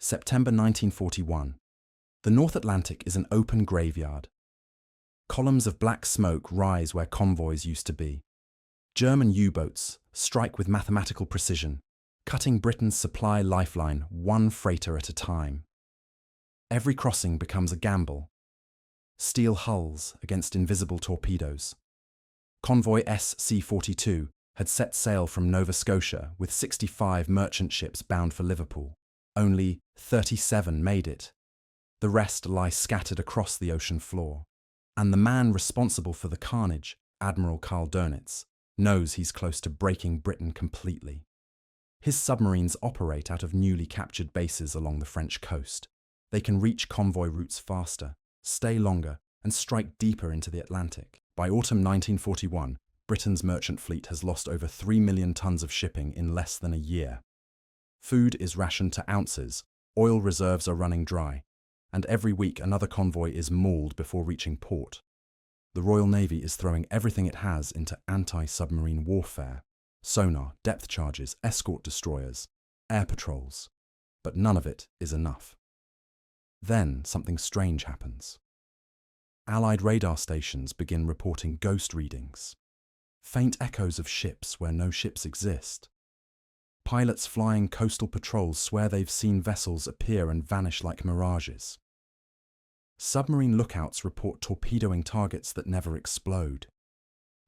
September 1941. The North Atlantic is an open graveyard. Columns of black smoke rise where convoys used to be. German U-boats strike with mathematical precision, cutting Britain's supply lifeline one freighter at a time. Every crossing becomes a gamble. Steel hulls against invisible torpedoes. Convoy SC-42 had set sail from Nova Scotia with 65 merchant ships bound for Liverpool. Only 37 made it. The rest lie scattered across the ocean floor. And the man responsible for the carnage, Admiral Karl Dönitz, knows he's close to breaking Britain completely. His submarines operate out of newly captured bases along the French coast. They can reach convoy routes faster, stay longer, and strike deeper into the Atlantic. By autumn 1941, Britain's merchant fleet has lost over 3 million tons of shipping in less than a year. Food is rationed to ounces, oil reserves are running dry, and every week another convoy is mauled before reaching port. The Royal Navy is throwing everything it has into anti-submarine warfare: sonar, depth charges, escort destroyers, air patrols. But none of it is enough. Then something strange happens. Allied radar stations begin reporting ghost readings. Faint echoes of ships where no ships exist. Pilots flying coastal patrols swear they've seen vessels appear and vanish like mirages. Submarine lookouts report torpedoing targets that never explode.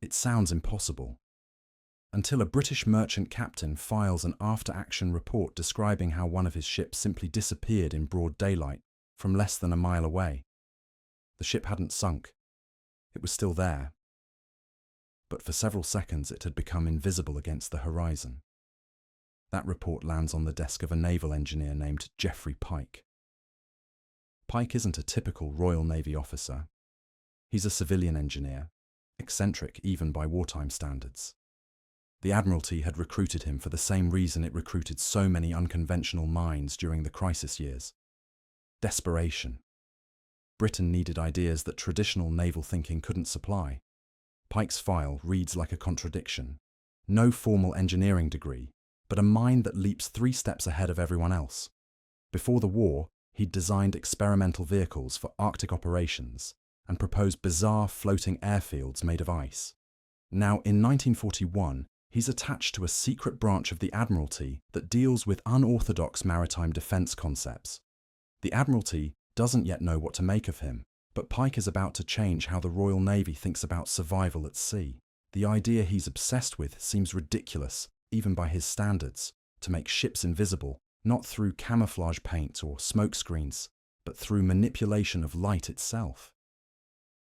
It sounds impossible. Until a British merchant captain files an after-action report describing how one of his ships simply disappeared in broad daylight from less than a mile away. The ship hadn't sunk. It was still there. But for several seconds it had become invisible against the horizon. That report lands on the desk of a naval engineer named Geoffrey Pike. Pike isn't a typical Royal Navy officer. He's a civilian engineer, eccentric even by wartime standards. The Admiralty had recruited him for the same reason it recruited so many unconventional minds during the crisis years: desperation. Britain needed ideas that traditional naval thinking couldn't supply. Pike's file reads like a contradiction. No formal engineering degree, but a mind that leaps 3 steps ahead of everyone else. Before the war, he'd designed experimental vehicles for Arctic operations and proposed bizarre floating airfields made of ice. Now, in 1941, he's attached to a secret branch of the Admiralty that deals with unorthodox maritime defence concepts. The Admiralty doesn't yet know what to make of him, but Pike is about to change how the Royal Navy thinks about survival at sea. The idea he's obsessed with seems ridiculous, even by his standards: to make ships invisible, not through camouflage paint or smoke screens, but through manipulation of light itself.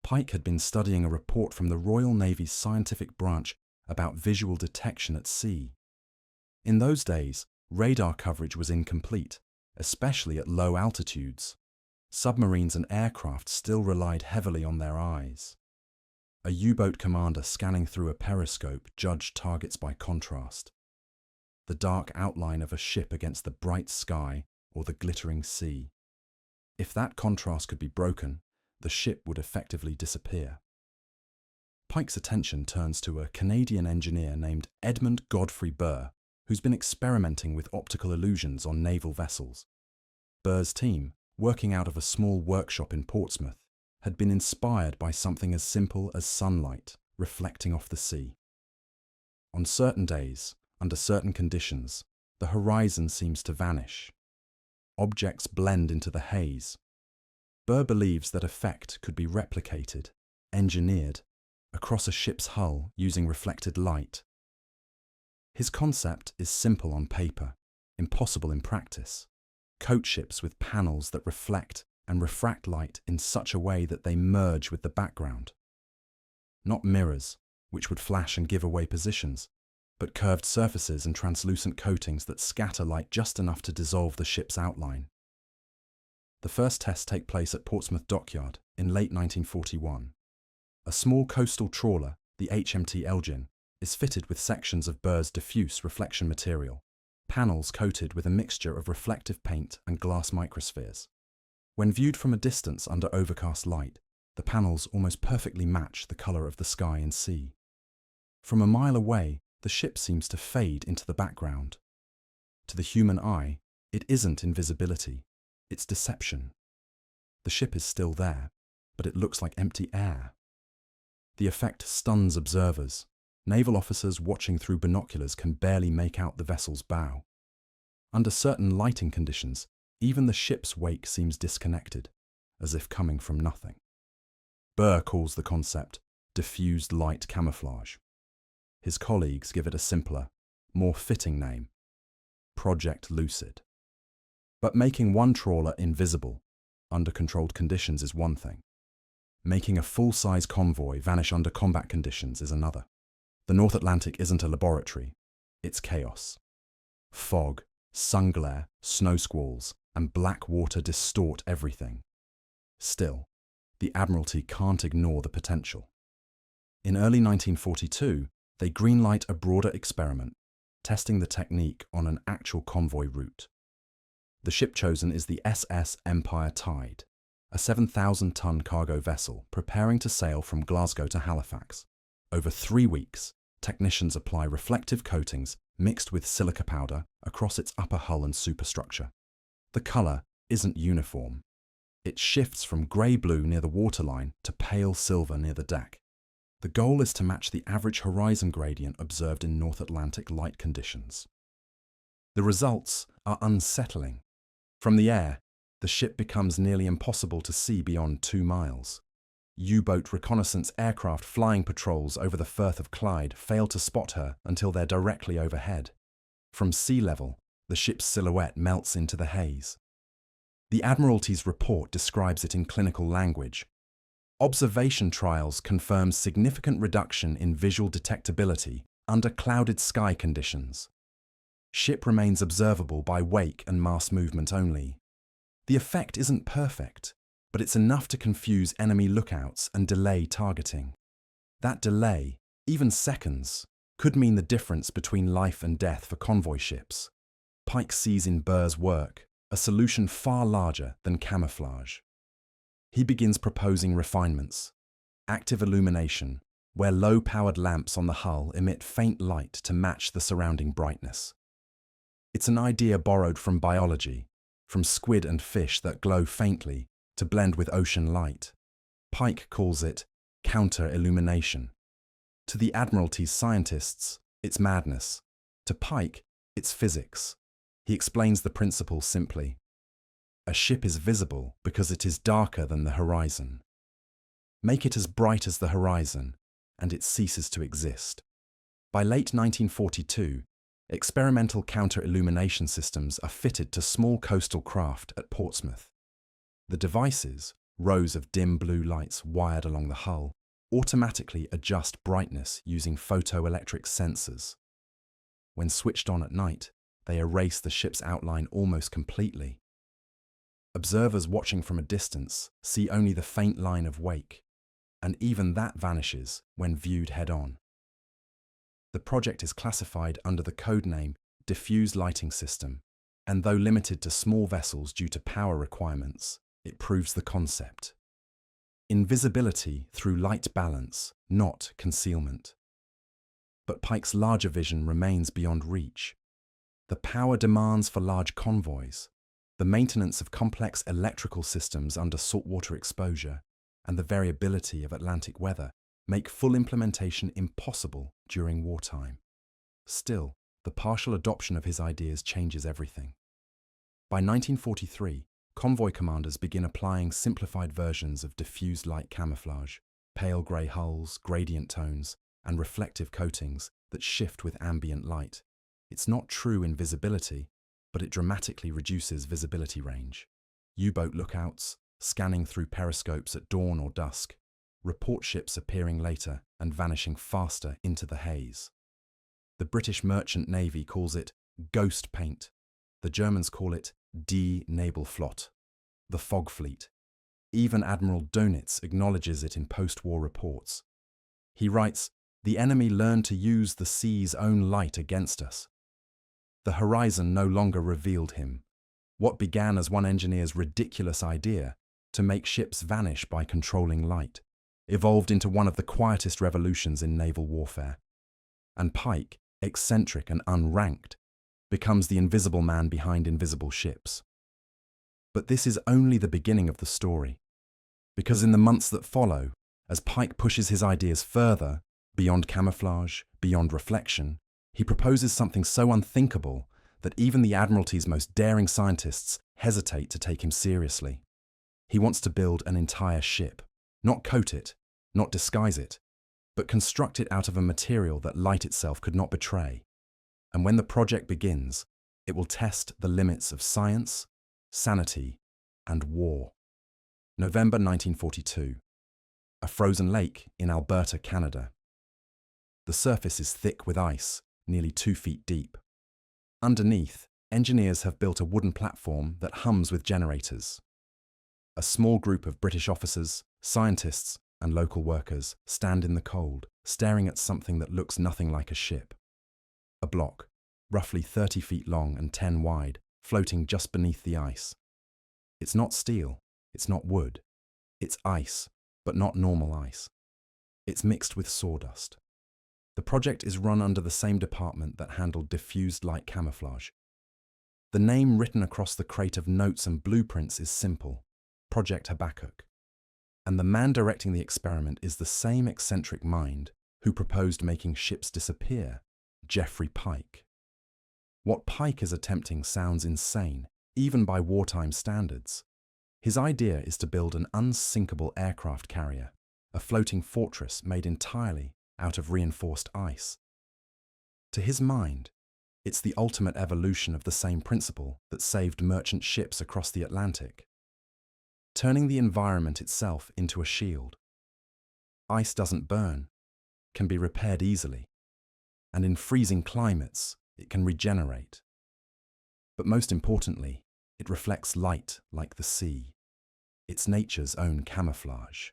Pike had been studying a report from the Royal Navy's scientific branch about visual detection at sea. In those days, radar coverage was incomplete, especially at low altitudes. Submarines and aircraft still relied heavily on their eyes. A U-boat commander scanning through a periscope judged targets by contrast: the dark outline of a ship against the bright sky or the glittering sea. If that contrast could be broken, the ship would effectively disappear. Pike's attention turns to a Canadian engineer named Edmund Godfrey Burr, who's been experimenting with optical illusions on naval vessels. Burr's team, working out of a small workshop in Portsmouth, had been inspired by something as simple as sunlight reflecting off the sea. On certain days, under certain conditions, the horizon seems to vanish. Objects blend into the haze. Burr believes that effect could be replicated, engineered, across a ship's hull using reflected light. His concept is simple on paper, impossible in practice. Coat ships with panels that reflect and refract light in such a way that they merge with the background. Not mirrors, which would flash and give away positions, but curved surfaces and translucent coatings that scatter light just enough to dissolve the ship's outline. The first tests take place at Portsmouth Dockyard in late 1941. A small coastal trawler, the HMT Elgin, is fitted with sections of Burr's diffuse reflection material, panels coated with a mixture of reflective paint and glass microspheres. When viewed from a distance under overcast light, the panels almost perfectly match the colour of the sky and sea. From a mile away, the ship seems to fade into the background. To the human eye, It isn't invisibility, it's deception. The ship is still there, but it looks like empty air. The effect stuns observers. Naval officers watching through binoculars can barely make out the vessel's bow. Under certain lighting conditions, even the ship's wake seems disconnected, as if coming from nothing. Burr calls the concept diffused light camouflage. His colleagues give it a simpler, more fitting name, Project Lucid. But making one trawler invisible under controlled conditions is one thing. Making a full-size convoy vanish under combat conditions is another. The North Atlantic isn't a laboratory, it's chaos. Fog, sun glare, snow squalls, and black water distort everything. Still, the Admiralty can't ignore the potential. In early 1942, they greenlight a broader experiment, testing the technique on an actual convoy route. The ship chosen is the SS Empire Tide, a 7,000-ton cargo vessel preparing to sail from Glasgow to Halifax. Over 3 weeks, technicians apply reflective coatings mixed with silica powder across its upper hull and superstructure. The colour isn't uniform. It shifts from grey-blue near the waterline to pale silver near the deck. The goal is to match the average horizon gradient observed in North Atlantic light conditions. The results are unsettling. From the air, the ship becomes nearly impossible to see beyond 2 miles. U-boat reconnaissance aircraft flying patrols over the Firth of Clyde fail to spot her until they're directly overhead. From sea level, the ship's silhouette melts into the haze. The Admiralty's report describes it in clinical language. Observation trials confirm significant reduction in visual detectability under clouded sky conditions. Ship remains observable by wake and mast movement only. The effect isn't perfect, but it's enough to confuse enemy lookouts and delay targeting. That delay, even seconds, could mean the difference between life and death for convoy ships. Pike sees in Burr's work a solution far larger than camouflage. He begins proposing refinements. Active illumination, where low-powered lamps on the hull emit faint light to match the surrounding brightness. It's an idea borrowed from biology, from squid and fish that glow faintly to blend with ocean light. Pike calls it counter-illumination. To the Admiralty's scientists, it's madness. To Pike, it's physics. He explains the principle simply. A ship is visible because it is darker than the horizon. Make it as bright as the horizon, and it ceases to exist. By late 1942, experimental counter-illumination systems are fitted to small coastal craft at Portsmouth. The devices, rows of dim blue lights wired along the hull, automatically adjust brightness using photoelectric sensors. When switched on at night, they erase the ship's outline almost completely. Observers watching from a distance see only the faint line of wake, and even that vanishes when viewed head-on. The project is classified under the codename Diffused Lighting System, and though limited to small vessels due to power requirements, it proves the concept. Invisibility through light balance, not concealment. But Pike's larger vision remains beyond reach. The power demands for large convoys, the maintenance of complex electrical systems under saltwater exposure, and the variability of Atlantic weather make full implementation impossible during wartime. Still, the partial adoption of his ideas changes everything. By 1943, convoy commanders begin applying simplified versions of diffused light camouflage, pale grey hulls, gradient tones, and reflective coatings that shift with ambient light. It's not true invisibility, but it dramatically reduces visibility range. U-boat lookouts, scanning through periscopes at dawn or dusk, report ships appearing later and vanishing faster into the haze. The British Merchant Navy calls it ghost paint. The Germans call it Die Nebelflotte, the fog fleet. Even Admiral Dönitz acknowledges it in post-war reports. He writes, "The enemy learned to use the sea's own light against us." The horizon no longer revealed him. What began as one engineer's ridiculous idea to make ships vanish by controlling light evolved into one of the quietest revolutions in naval warfare. And Pike, eccentric and unranked, becomes the invisible man behind invisible ships. But this is only the beginning of the story, because in the months that follow, as Pike pushes his ideas further, beyond camouflage, beyond reflection, he proposes something so unthinkable that even the Admiralty's most daring scientists hesitate to take him seriously. He wants to build an entire ship, not coat it, not disguise it, but construct it out of a material that light itself could not betray. And when the project begins, it will test the limits of science, sanity, and war. November 1942. A frozen lake in Alberta, Canada. The surface is thick with ice, nearly 2 feet deep. Underneath, engineers have built a wooden platform that hums with generators. A small group of British officers, scientists, and local workers stand in the cold, staring at something that looks nothing like a ship. A block, roughly 30 feet long and 10 wide, floating just beneath the ice. It's not steel, it's not wood. It's ice, but not normal ice. It's mixed with sawdust. The project is run under the same department that handled diffused light camouflage. The name written across the crate of notes and blueprints is simple: Project Habakkuk. And the man directing the experiment is the same eccentric mind who proposed making ships disappear, Geoffrey Pike. What Pike is attempting sounds insane, even by wartime standards. His idea is to build an unsinkable aircraft carrier, a floating fortress made entirely out of reinforced ice. To his mind, it's the ultimate evolution of the same principle that saved merchant ships across the Atlantic, turning the environment itself into a shield. Ice doesn't burn, can be repaired easily, and in freezing climates, it can regenerate. But most importantly, it reflects light like the sea. It's nature's own camouflage.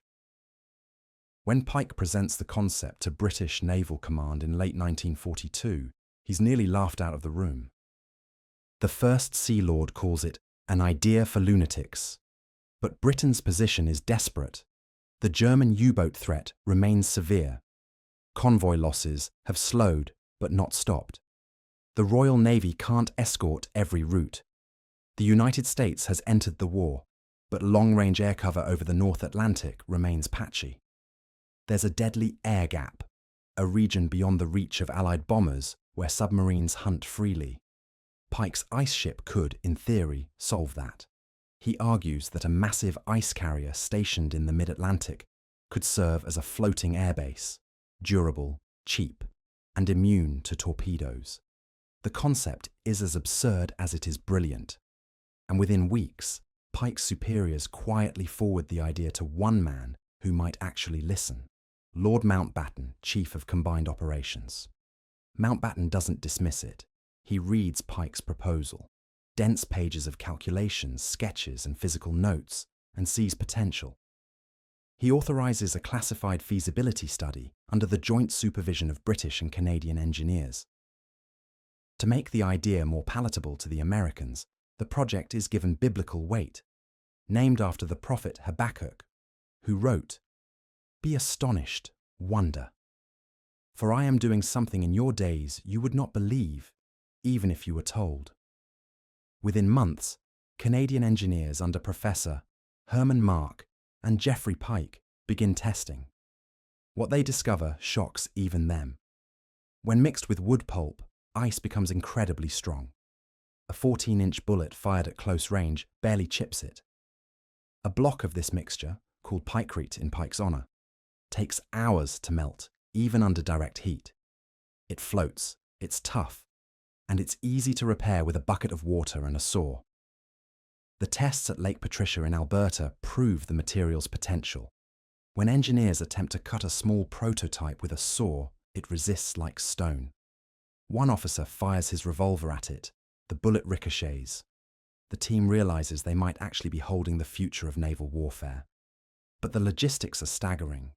When Pike presents the concept to British Naval Command in late 1942, he's nearly laughed out of the room. The First Sea Lord calls it an idea for lunatics. But Britain's position is desperate. The German U-boat threat remains severe. Convoy losses have slowed but not stopped. The Royal Navy can't escort every route. The United States has entered the war, but long-range air cover over the North Atlantic remains patchy. There's a deadly air gap, a region beyond the reach of Allied bombers where submarines hunt freely. Pike's ice ship could, in theory, solve that. He argues that a massive ice carrier stationed in the mid-Atlantic could serve as a floating airbase, durable, cheap, and immune to torpedoes. The concept is as absurd as it is brilliant, and within weeks, Pike's superiors quietly forward the idea to one man who might actually listen: Lord Mountbatten, Chief of Combined Operations. Mountbatten doesn't dismiss it. He reads Pike's proposal, dense pages of calculations, sketches, and physical notes, and sees potential. He authorises a classified feasibility study under the joint supervision of British and Canadian engineers. To make the idea more palatable to the Americans, the project is given biblical weight, named after the prophet Habakkuk, who wrote, "Be astonished, wonder. For I am doing something in your days you would not believe, even if you were told." Within months, Canadian engineers under Professor Herman Mark and Geoffrey Pike begin testing. What they discover shocks even them. When mixed with wood pulp, ice becomes incredibly strong. A 14-inch bullet fired at close range barely chips it. A block of this mixture, called pikecrete in Pike's honour, takes hours to melt, even under direct heat. It floats, it's tough, and it's easy to repair with a bucket of water and a saw. The tests at Lake Patricia in Alberta prove the material's potential. When engineers attempt to cut a small prototype with a saw, it resists like stone. One officer fires his revolver at it. The bullet ricochets. The team realizes they might actually be holding the future of naval warfare. But the logistics are staggering.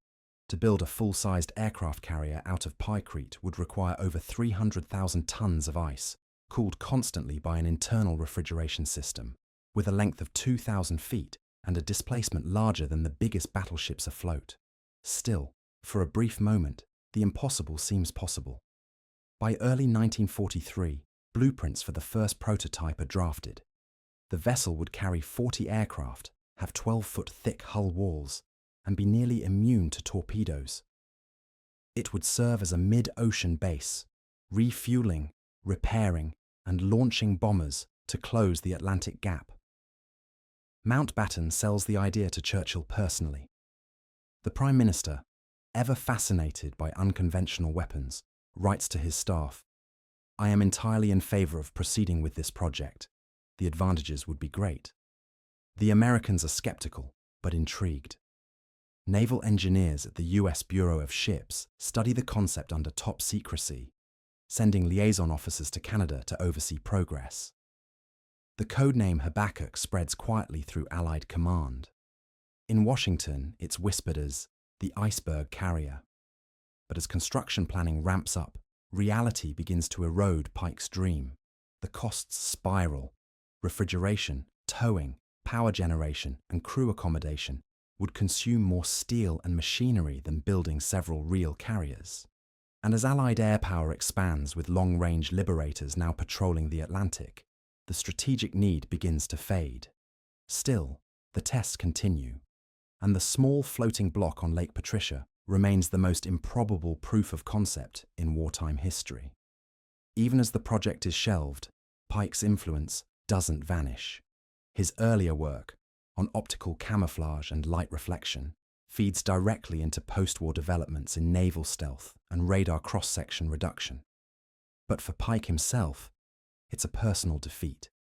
To build a full-sized aircraft carrier out of pikecrete would require over 300,000 tons of ice, cooled constantly by an internal refrigeration system, with a length of 2,000 feet and a displacement larger than the biggest battleships afloat. Still, for a brief moment, the impossible seems possible. By early 1943, blueprints for the first prototype are drafted. The vessel would carry 40 aircraft, have 12-foot thick hull walls, and be nearly immune to torpedoes. It would serve as a mid-ocean base, refueling, repairing, and launching bombers to close the Atlantic gap. Mountbatten sells the idea to Churchill personally. The Prime Minister, ever fascinated by unconventional weapons, writes to his staff, "I am entirely in favour of proceeding with this project. The advantages would be great." The Americans are sceptical, but intrigued. Naval engineers at the US Bureau of Ships study the concept under top secrecy, sending liaison officers to Canada to oversee progress. The codename Habakkuk spreads quietly through Allied command. In Washington, it's whispered as the iceberg carrier. But as construction planning ramps up, reality begins to erode Pike's dream. The costs spiral. Refrigeration, towing, power generation, and crew accommodation would consume more steel and machinery than building several real carriers. And as Allied air power expands with long-range liberators now patrolling the Atlantic, the strategic need begins to fade. Still, the tests continue, and the small floating block on Lake Patricia remains the most improbable proof of concept in wartime history. Even as the project is shelved, Pike's influence doesn't vanish. His earlier work, on optical camouflage and light reflection, feeds directly into post-war developments in naval stealth and radar cross-section reduction. But for Pike himself, it's a personal defeat.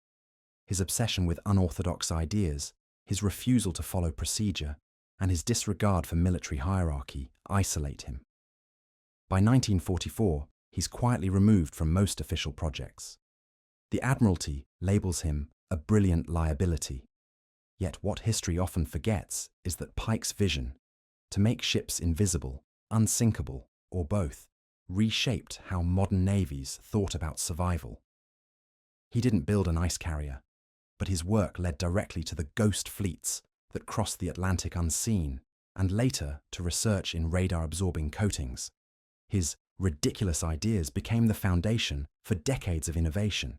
His obsession with unorthodox ideas, his refusal to follow procedure, and his disregard for military hierarchy isolate him. By 1944, he's quietly removed from most official projects. The Admiralty labels him a brilliant liability. Yet what history often forgets is that Pike's vision, to make ships invisible, unsinkable, or both, reshaped how modern navies thought about survival. He didn't build an ice carrier, but his work led directly to the ghost fleets that crossed the Atlantic unseen, and later to research in radar-absorbing coatings. His ridiculous ideas became the foundation for decades of innovation.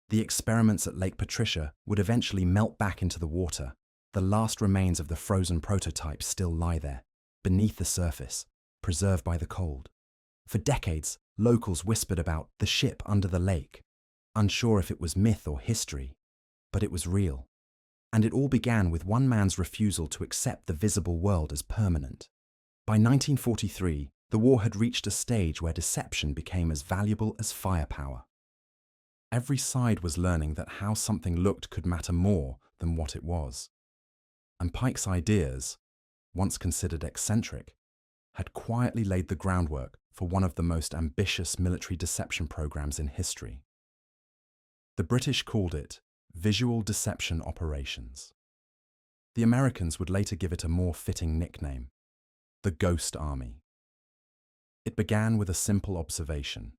The experiments at Lake Patricia would eventually melt back into the water. The last remains of the frozen prototype still lie there, beneath the surface, preserved by the cold. For decades, locals whispered about the ship under the lake, unsure if it was myth or history, but it was real. And it all began with one man's refusal to accept the visible world as permanent. By 1943, the war had reached a stage where deception became as valuable as firepower. Every side was learning that how something looked could matter more than what it was. And Pike's ideas, once considered eccentric, had quietly laid the groundwork for one of the most ambitious military deception programs in history. The British called it Visual Deception Operations. The Americans would later give it a more fitting nickname, the Ghost Army. It began with a simple observation.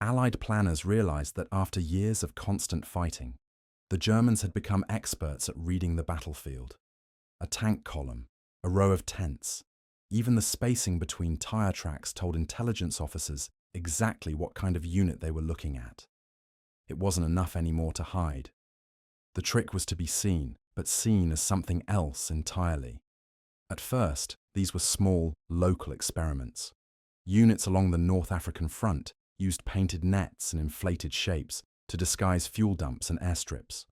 Allied planners realized that after years of constant fighting, the Germans had become experts at reading the battlefield. A tank column, a row of tents, even the spacing between tire tracks told intelligence officers exactly what kind of unit they were looking at. It wasn't enough anymore to hide. The trick was to be seen, but seen as something else entirely. At first, these were small, local experiments. Units along the North African front used painted nets and inflated shapes to disguise fuel dumps and airstrips.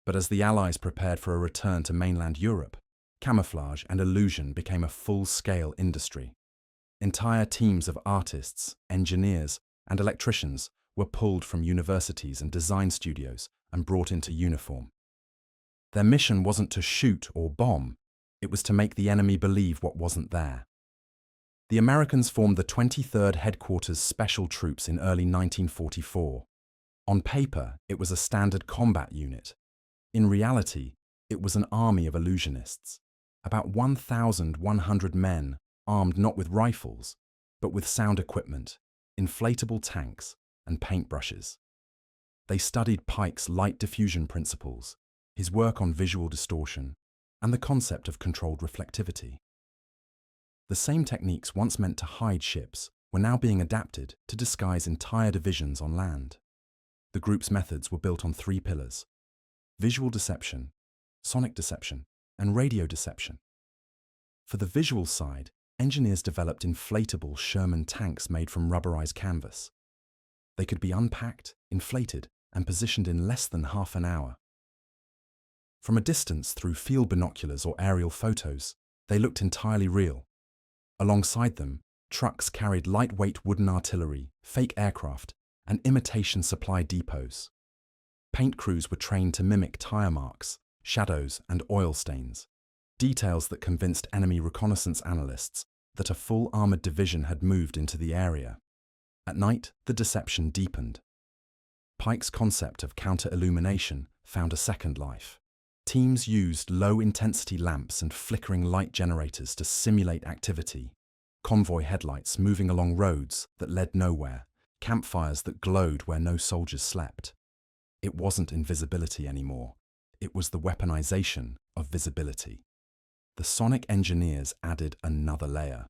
But as the Allies prepared for a return to mainland Europe, camouflage and illusion became a full-scale industry. Entire teams of artists, engineers, and electricians were pulled from universities and design studios and brought into uniform. Their mission wasn't to shoot or bomb, it was to make the enemy believe what wasn't there. The Americans formed the 23rd Headquarters Special Troops in early 1944. On paper, it was a standard combat unit. In reality, it was an army of illusionists, about 1,100 men armed not with rifles, but with sound equipment, inflatable tanks, and paintbrushes. They studied Pike's light diffusion principles, his work on visual distortion, and the concept of controlled reflectivity. The same techniques once meant to hide ships were now being adapted to disguise entire divisions on land. The group's methods were built on three pillars: visual deception, sonic deception, and radio deception. For the visual side, engineers developed inflatable Sherman tanks made from rubberized canvas. They could be unpacked, inflated, and positioned in less than half an hour. From a distance through field binoculars or aerial photos, they looked entirely real. Alongside them, trucks carried lightweight wooden artillery, fake aircraft, and imitation supply depots. Paint crews were trained to mimic tire marks, shadows, and oil stains, details that convinced enemy reconnaissance analysts that a full armored division had moved into the area. At night, the deception deepened. Pike's concept of counter-illumination found a second life. Teams used low-intensity lamps and flickering light generators to simulate activity. Convoy headlights moving along roads that led nowhere, campfires that glowed where no soldiers slept. It wasn't invisibility anymore. It was the weaponization of visibility. The sonic engineers added another layer.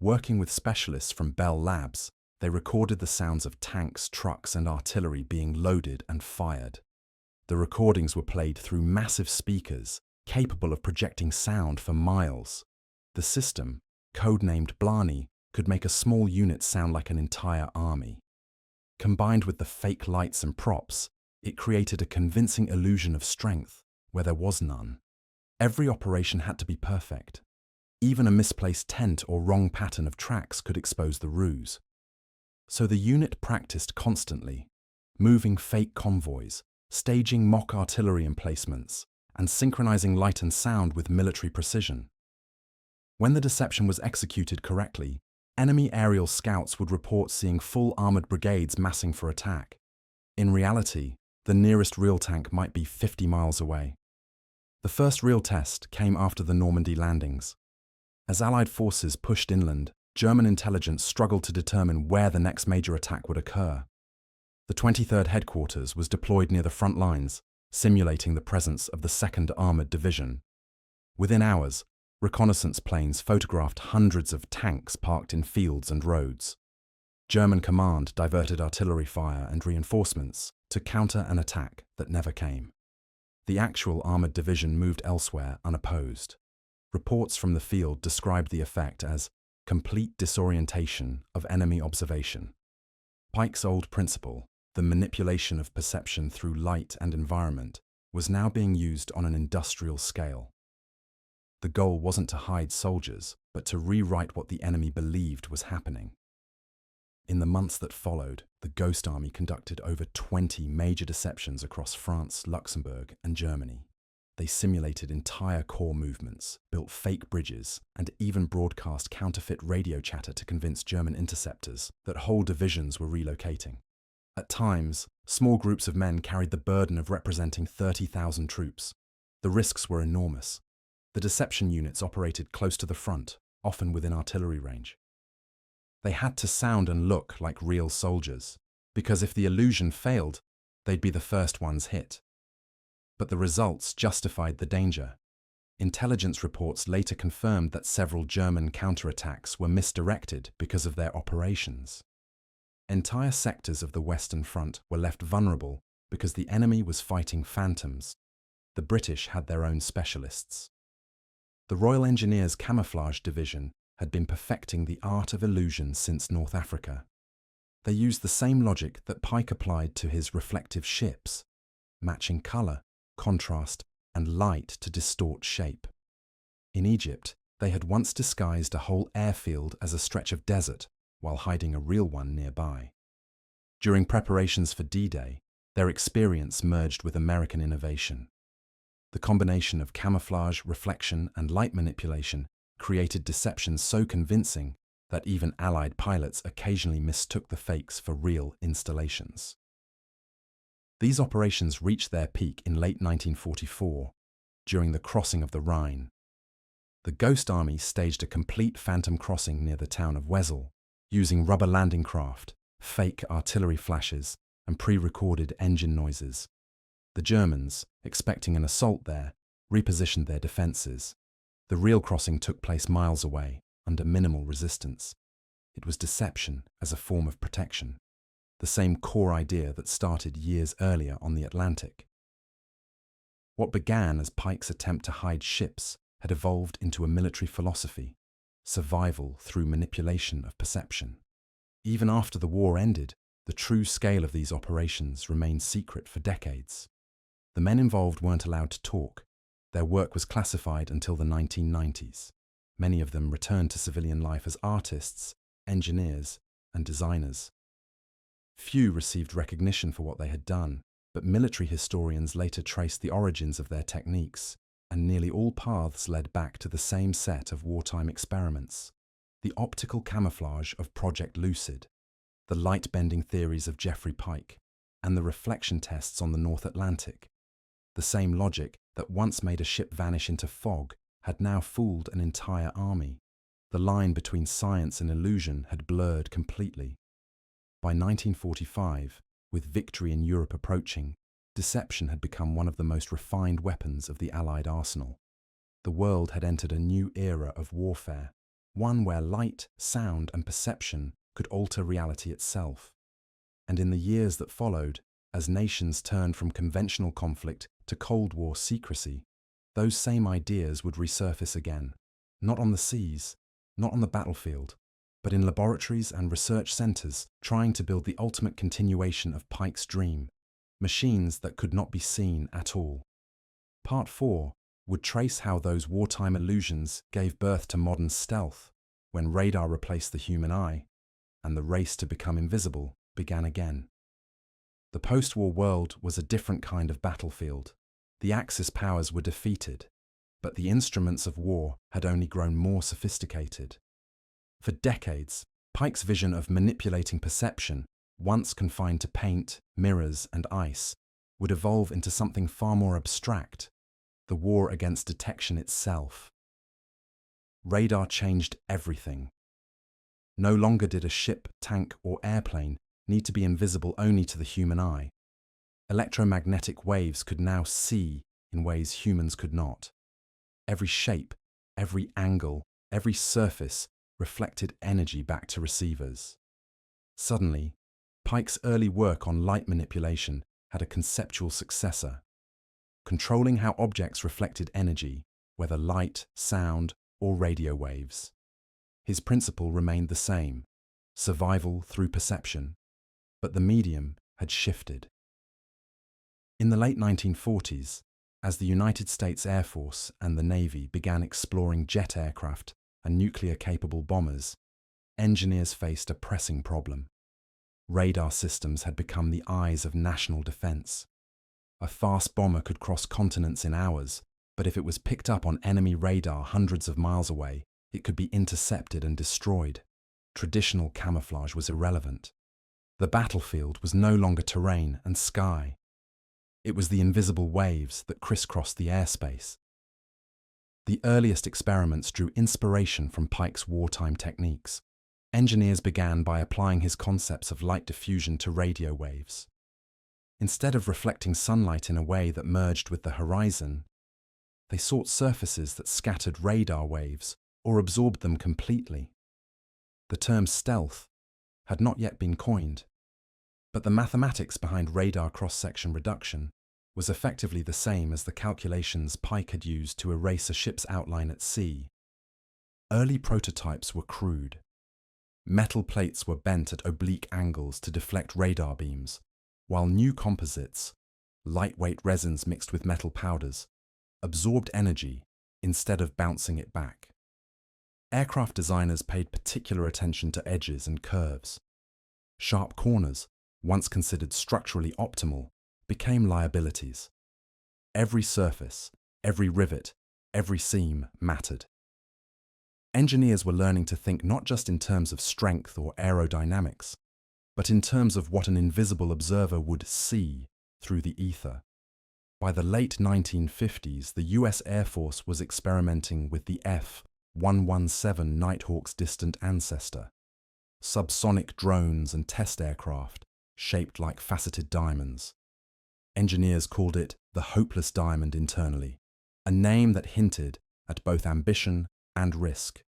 Working with specialists from Bell Labs, they recorded the sounds of tanks, trucks, and artillery being loaded and fired. The recordings were played through massive speakers, capable of projecting sound for miles. The system, codenamed Blarney, could make a small unit sound like an entire army. Combined with the fake lights and props, it created a convincing illusion of strength where there was none. Every operation had to be perfect. Even a misplaced tent or wrong pattern of tracks could expose the ruse. So the unit practiced constantly, moving fake convoys, staging mock artillery emplacements, and synchronizing light and sound with military precision. When the deception was executed correctly, enemy aerial scouts would report seeing full armored brigades massing for attack. In reality, the nearest real tank might be 50 miles away. The first real test came after the Normandy landings. As Allied forces pushed inland, German intelligence struggled to determine where the next major attack would occur. The 23rd Headquarters was deployed near the front lines, simulating the presence of the 2nd Armored Division. Within hours, reconnaissance planes photographed hundreds of tanks parked in fields and roads. German command diverted artillery fire and reinforcements to counter an attack that never came. The actual armored division moved elsewhere unopposed. Reports from the field described the effect as complete disorientation of enemy observation. Pike's old principle, the manipulation of perception through light and environment, was now being used on an industrial scale. The goal wasn't to hide soldiers, but to rewrite what the enemy believed was happening. In the months that followed, the Ghost Army conducted over 20 major deceptions across France, Luxembourg, and Germany. They simulated entire corps movements, built fake bridges, and even broadcast counterfeit radio chatter to convince German interceptors that whole divisions were relocating. At times, small groups of men carried the burden of representing 30,000 troops. The risks were enormous. The deception units operated close to the front, often within artillery range. They had to sound and look like real soldiers, because if the illusion failed, they'd be the first ones hit. But the results justified the danger. Intelligence reports later confirmed that several German counterattacks were misdirected because of their operations. Entire sectors of the Western Front were left vulnerable because the enemy was fighting phantoms. The British had their own specialists. The Royal Engineers Camouflage Division had been perfecting the art of illusion since North Africa. They used the same logic that Pike applied to his reflective ships, matching colour, contrast, and light to distort shape. In Egypt, they had once disguised a whole airfield as a stretch of desert while hiding a real one nearby. During preparations for D-Day, their experience merged with American innovation. The combination of camouflage, reflection, and light manipulation created deceptions so convincing that even Allied pilots occasionally mistook the fakes for real installations. These operations reached their peak in late 1944, during the crossing of the Rhine. The Ghost Army staged a complete phantom crossing near the town of Wesel, using rubber landing craft, fake artillery flashes, and pre-recorded engine noises. The Germans, expecting an assault there, repositioned their defences. The real crossing took place miles away, under minimal resistance. It was deception as a form of protection. the same core idea that started years earlier on the Atlantic. What began as Pike's attempt to hide ships had evolved into a military philosophy: survival through manipulation of perception. Even after the war ended, the true scale of these operations remained secret for decades. The men involved weren't allowed to talk. Their work was classified until the 1990s. Many of them returned to civilian life as artists, engineers, and designers. Few received recognition for what they had done, but military historians later traced the origins of their techniques, and nearly all paths led back to the same set of wartime experiments: the optical camouflage of Project Lucid, the light-bending theories of Jeffrey Pike, and the reflection tests on the North Atlantic. The same logic that once made a ship vanish into fog had now fooled an entire army. The line between science and illusion had blurred completely. By 1945, with victory in Europe approaching, deception had become one of the most refined weapons of the Allied arsenal. The world had entered a new era of warfare, one where light, sound, and perception could alter reality itself. And in the years that followed, as nations turned from conventional conflict to Cold War secrecy, those same ideas would resurface again, not on the seas, not on the battlefield, but in laboratories and research centers trying to build the ultimate continuation of Pike's dream: machines that could not be seen at all. Part 4 would trace how those wartime illusions gave birth to modern stealth, when radar replaced the human eye, and the race to become invisible began again. The post-war world was a different kind of battlefield. The Axis powers were defeated, but the instruments of war had only grown more sophisticated. For decades, Pike's vision of manipulating perception, once confined to paint, mirrors, and ice, would evolve into something far more abstract: the war against detection itself. Radar changed everything. No longer did a ship, tank, or airplane need to be invisible only to the human eye. Electromagnetic waves could now see in ways humans could not. Every shape, every angle, every surface reflected energy back to receivers. Suddenly, Pike's early work on light manipulation had a conceptual successor. Controlling how objects reflected energy, whether light, sound, or radio waves. His principle remained the same: survival through perception, but the medium had shifted. In the late 1940s, as the United States Air Force and the Navy began exploring jet aircraft and nuclear-capable bombers, engineers faced a pressing problem. Radar systems had become the eyes of national defense. A fast bomber could cross continents in hours, but if it was picked up on enemy radar hundreds of miles away, it could be intercepted and destroyed. Traditional camouflage was irrelevant. The battlefield was no longer terrain and sky. It was the invisible waves that crisscrossed the airspace. The earliest experiments drew inspiration from Pike's wartime techniques. Engineers began by applying his concepts of light diffusion to radio waves. Instead of reflecting sunlight in a way that merged with the horizon, they sought surfaces that scattered radar waves or absorbed them completely. The term stealth had not yet been coined, but the mathematics behind radar cross-section reduction was effectively the same as the calculations Pike had used to erase a ship's outline at sea. Early prototypes were crude. Metal plates were bent at oblique angles to deflect radar beams, while new composites, lightweight resins mixed with metal powders, absorbed energy instead of bouncing it back. Aircraft designers paid particular attention to edges and curves. Sharp corners, once considered structurally optimal, became liabilities. Every surface, every rivet, every seam mattered. Engineers were learning to think not just in terms of strength or aerodynamics, but in terms of what an invisible observer would see through the ether. By the late 1950s, the US Air Force was experimenting with the F-117 Nighthawk's distant ancestor, subsonic drones and test aircraft shaped like faceted diamonds. Engineers called it the hopeless diamond internally, a name that hinted at both ambition and risk.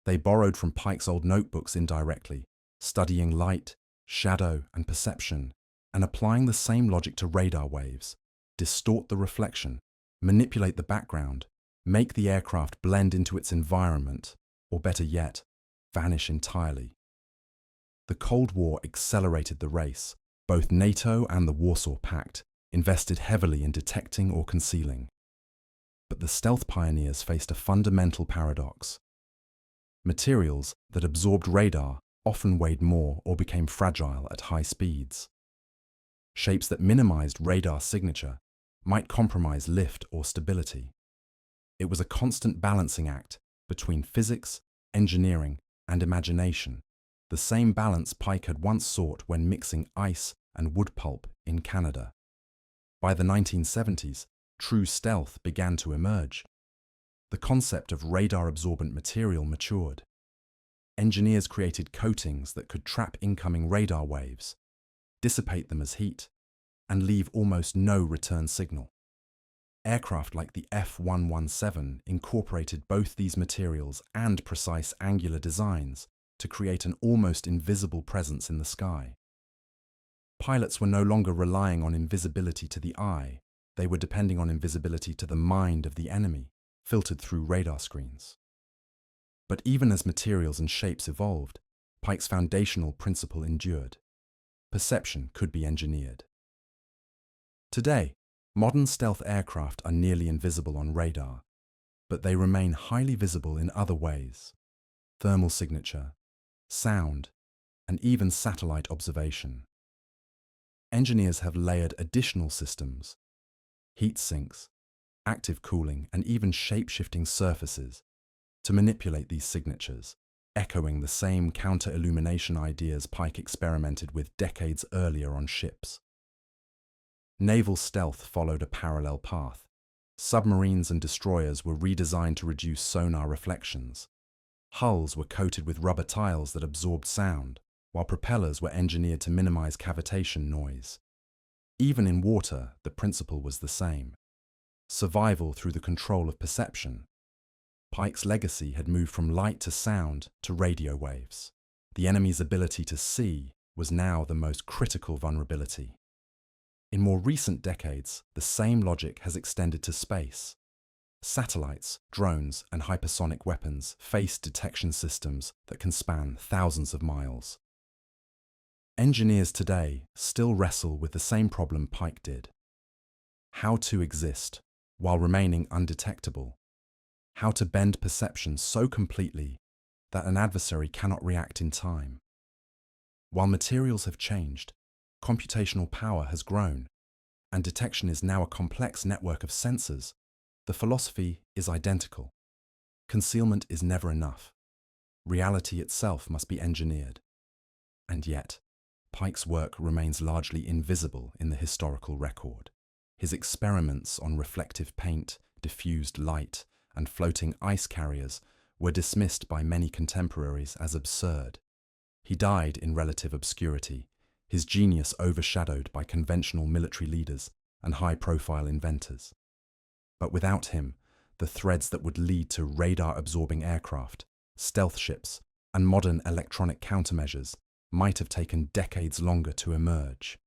They borrowed from Pike's old notebooks indirectly, studying light, shadow, and perception, and applying the same logic to radar waves, distort the reflection, manipulate the background, make the aircraft blend into its environment, or better yet, vanish entirely. The Cold War accelerated the race. Both NATO and the Warsaw Pact invested heavily in detecting or concealing. But the stealth pioneers faced a fundamental paradox. Materials that absorbed radar often weighed more or became fragile at high speeds. Shapes that minimized radar signature might compromise lift or stability. It was a constant balancing act between physics, engineering, and imagination, the same balance Pike had once sought when mixing ice and wood pulp in Canada. By the 1970s, true stealth began to emerge. The concept of radar-absorbent material matured. Engineers created coatings that could trap incoming radar waves, dissipate them as heat, and leave almost no return signal. Aircraft like the F-117 incorporated both these materials and precise angular designs to create an almost invisible presence in the sky. Pilots were no longer relying on invisibility to the eye, they were depending on invisibility to the mind of the enemy, filtered through radar screens. But even as materials and shapes evolved, Pike's foundational principle endured. Perception could be engineered. Today, modern stealth aircraft are nearly invisible on radar, but they remain highly visible in other ways: thermal signature, sound, and even satellite observation. Engineers have layered additional systems, heat sinks, active cooling, and even shape-shifting surfaces to manipulate these signatures, echoing the same counter-illumination ideas Pike experimented with decades earlier on ships. Naval stealth followed a parallel path. Submarines and destroyers were redesigned to reduce sonar reflections. Hulls were coated with rubber tiles that absorbed sound, while propellers were engineered to minimize cavitation noise. Even in water, the principle was the same: survival through the control of perception. Pike's legacy had moved from light to sound to radio waves. The enemy's ability to see was now the most critical vulnerability. In more recent decades, the same logic has extended to space. Satellites, drones, and hypersonic weapons face detection systems that can span thousands of miles. Engineers today still wrestle with the same problem Pike did: how to exist while remaining undetectable, how to bend perception so completely that an adversary cannot react in time. While materials have changed, computational power has grown, and detection is now a complex network of sensors, the philosophy is identical. Concealment is never enough. Reality itself must be engineered. And yet, Pike's work remains largely invisible in the historical record. His experiments on reflective paint, diffused light, and floating ice carriers were dismissed by many contemporaries as absurd. He died in relative obscurity, his genius overshadowed by conventional military leaders and high-profile inventors. But without him, the threads that would lead to radar-absorbing aircraft, stealth ships, and modern electronic countermeasures might have taken decades longer to emerge.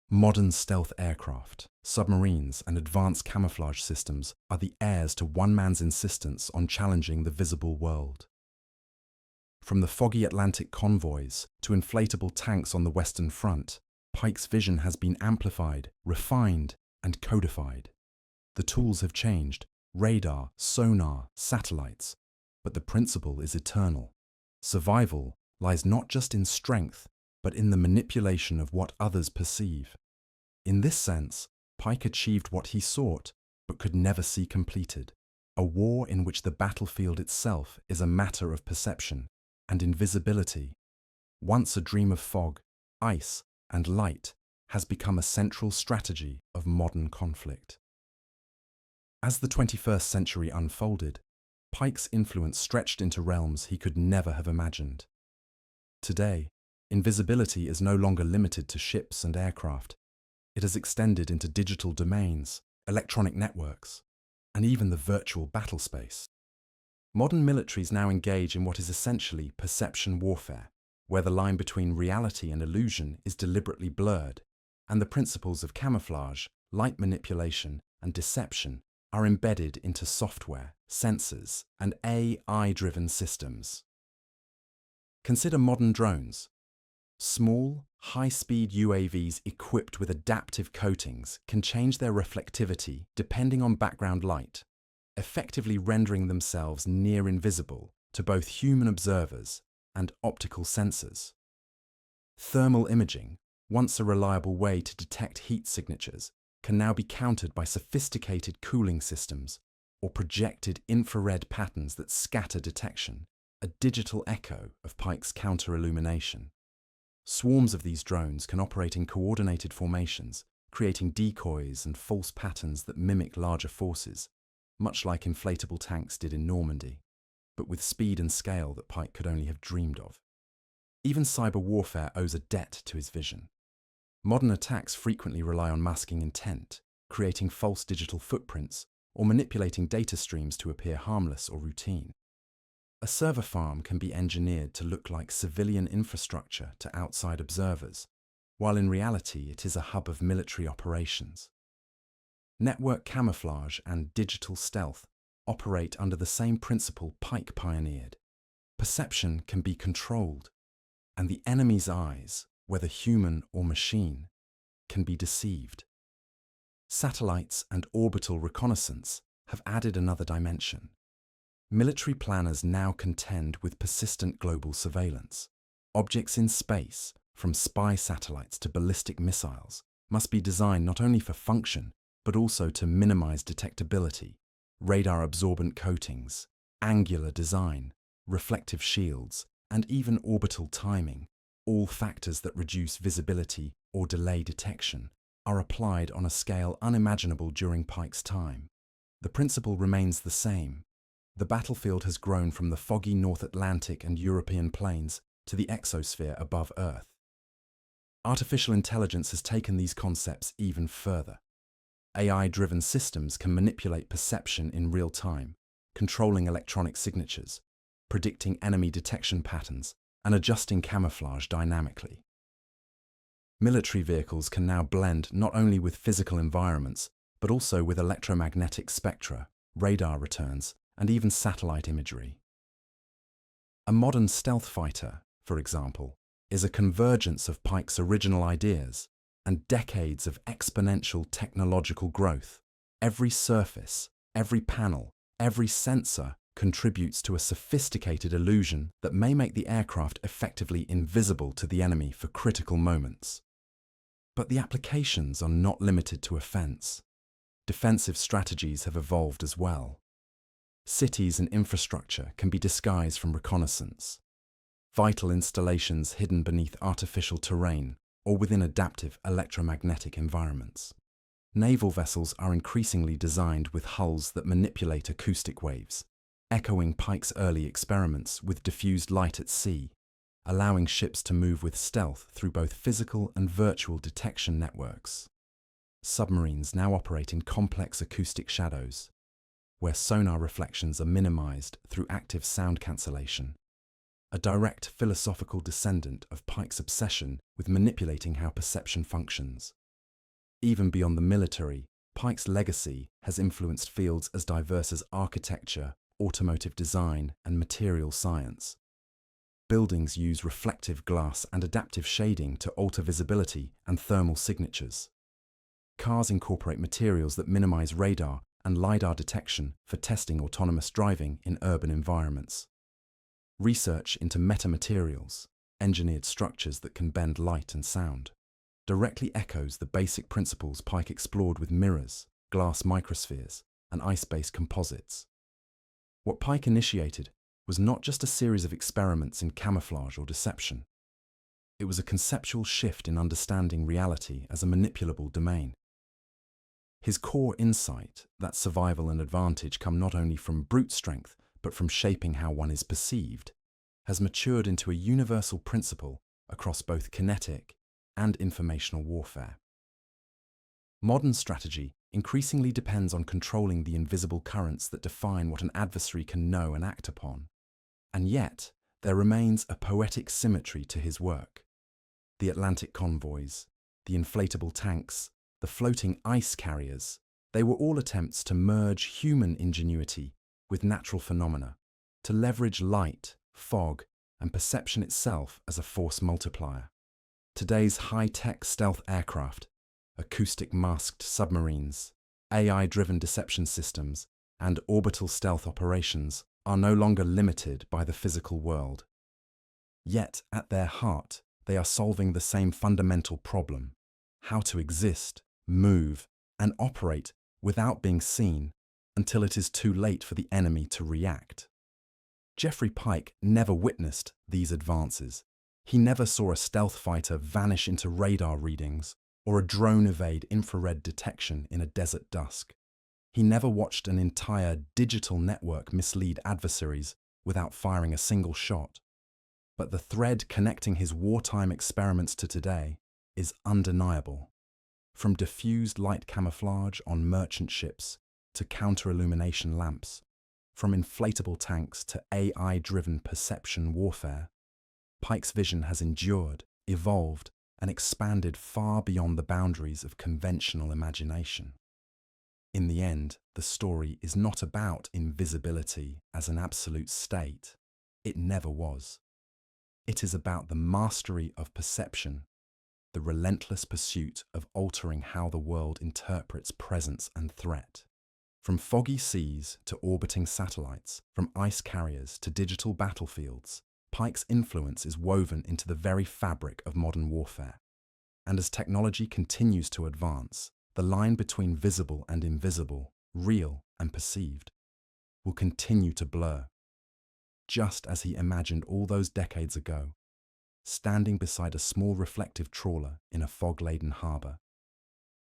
Modern stealth aircraft, submarines, and advanced camouflage systems are the heirs to one man's insistence on challenging the visible world. From the foggy Atlantic convoys to inflatable tanks on the Western Front, Pike's vision has been amplified, refined, and codified. The tools have changed: radar, sonar, satellites, but the principle is eternal. Survival lies not just in strength, but in the manipulation of what others perceive. In this sense, Pike achieved what he sought, but could never see completed: a war in which the battlefield itself is a matter of perception and invisibility. Once a dream of fog, ice, and light, has become a central strategy of modern conflict. As the 21st century unfolded, Pike's influence stretched into realms he could never have imagined. Today, invisibility is no longer limited to ships and aircraft. It has extended into digital domains, electronic networks, and even the virtual battle space. Modern militaries now engage in what is essentially perception warfare. where the line between reality and illusion is deliberately blurred, and the principles of camouflage, light manipulation, and deception are embedded into software, sensors, and AI-driven systems. Consider modern drones. Small, high-speed UAVs equipped with adaptive coatings can change their reflectivity depending on background light, effectively rendering themselves near invisible to both human observers and optical sensors. Thermal imaging, once a reliable way to detect heat signatures, can now be countered by sophisticated cooling systems or projected infrared patterns that scatter detection, a digital echo of Pike's counter-illumination. Swarms of these drones can operate in coordinated formations, creating decoys and false patterns that mimic larger forces, much like inflatable tanks did in Normandy, but with speed and scale that Pike could only have dreamed of. Even cyber warfare owes a debt to his vision. Modern attacks frequently rely on masking intent, creating false digital footprints, or manipulating data streams to appear harmless or routine. A server farm can be engineered to look like civilian infrastructure to outside observers, while in reality it is a hub of military operations. Network camouflage and digital stealth operate under the same principle Pike pioneered. Perception can be controlled, and the enemy's eyes, whether human or machine, can be deceived. Satellites and orbital reconnaissance have added another dimension. Military planners now contend with persistent global surveillance. Objects in space, from spy satellites to ballistic missiles, must be designed not only for function, but also to minimize detectability, radar-absorbent coatings, angular design, reflective shields, and even orbital timing, all factors that reduce visibility or delay detection, are applied on a scale unimaginable during Pike's time. The principle remains the same. The battlefield has grown from the foggy North Atlantic and European plains to the exosphere above Earth. Artificial intelligence has taken these concepts even further. AI-driven systems can manipulate perception in real time, controlling electronic signatures, predicting enemy detection patterns, and adjusting camouflage dynamically. Military vehicles can now blend not only with physical environments, but also with electromagnetic spectra, radar returns, and even satellite imagery. A modern stealth fighter, for example, is a convergence of Pike's original ideas and decades of exponential technological growth. Every surface, every panel, every sensor contributes to a sophisticated illusion that may make the aircraft effectively invisible to the enemy for critical moments. But the applications are not limited to offense. Defensive strategies have evolved as well. Cities and infrastructure can be disguised from reconnaissance. Vital installations hidden beneath artificial terrain or within adaptive electromagnetic environments. Naval vessels are increasingly designed with hulls that manipulate acoustic waves, echoing Pike's early experiments with diffused light at sea, allowing ships to move with stealth through both physical and virtual detection networks. Submarines now operate in complex acoustic shadows, where sonar reflections are minimized through active sound cancellation, a direct philosophical descendant of Pike's obsession with manipulating how perception functions. Even beyond the military, Pike's legacy has influenced fields as diverse as architecture, automotive design, and material science. Buildings use reflective glass and adaptive shading to alter visibility and thermal signatures. Cars incorporate materials that minimize radar and LiDAR detection for testing autonomous driving in urban environments. Research into metamaterials, engineered structures that can bend light and sound, directly echoes the basic principles Pike explored with mirrors, glass microspheres, and ice-based composites. What Pike initiated was not just a series of experiments in camouflage or deception. It was a conceptual shift in understanding reality as a manipulable domain. His core insight that survival and advantage come not only from brute strength, but from shaping how one is perceived, has matured into a universal principle across both kinetic and informational warfare. Modern strategy increasingly depends on controlling the invisible currents that define what an adversary can know and act upon. And yet, there remains a poetic symmetry to his work. The Atlantic convoys, the inflatable tanks, the floating ice carriers, they were all attempts to merge human ingenuity with natural phenomena, to leverage light, fog, and perception itself as a force multiplier. Today's high-tech stealth aircraft, acoustic masked submarines, AI-driven deception systems, and orbital stealth operations are no longer limited by the physical world. Yet, at their heart, they are solving the same fundamental problem: how to exist, move, and operate without being seen until it is too late for the enemy to react. Geoffrey Pike never witnessed these advances. He never saw a stealth fighter vanish into radar readings or a drone evade infrared detection in a desert dusk. He never watched an entire digital network mislead adversaries without firing a single shot. But the thread connecting his wartime experiments to today is undeniable. From diffused light camouflage on merchant ships to counter-illumination lamps, from inflatable tanks to AI-driven perception warfare, Pike's vision has endured, evolved, and expanded far beyond the boundaries of conventional imagination. In the end, the story is not about invisibility as an absolute state. It never was. It is about the mastery of perception, the relentless pursuit of altering how the world interprets presence and threat. From foggy seas to orbiting satellites, from ice carriers to digital battlefields, Pike's influence is woven into the very fabric of modern warfare. And as technology continues to advance, the line between visible and invisible, real and perceived, will continue to blur. Just as he imagined all those decades ago, standing beside a small reflective trawler in a fog-laden harbour,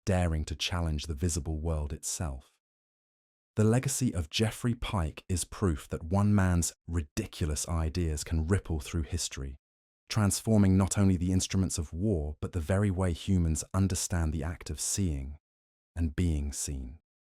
daring to challenge the visible world itself. The legacy of Geoffrey Pike is proof that one man's ridiculous ideas can ripple through history, transforming not only the instruments of war, but the very way humans understand the act of seeing and being seen.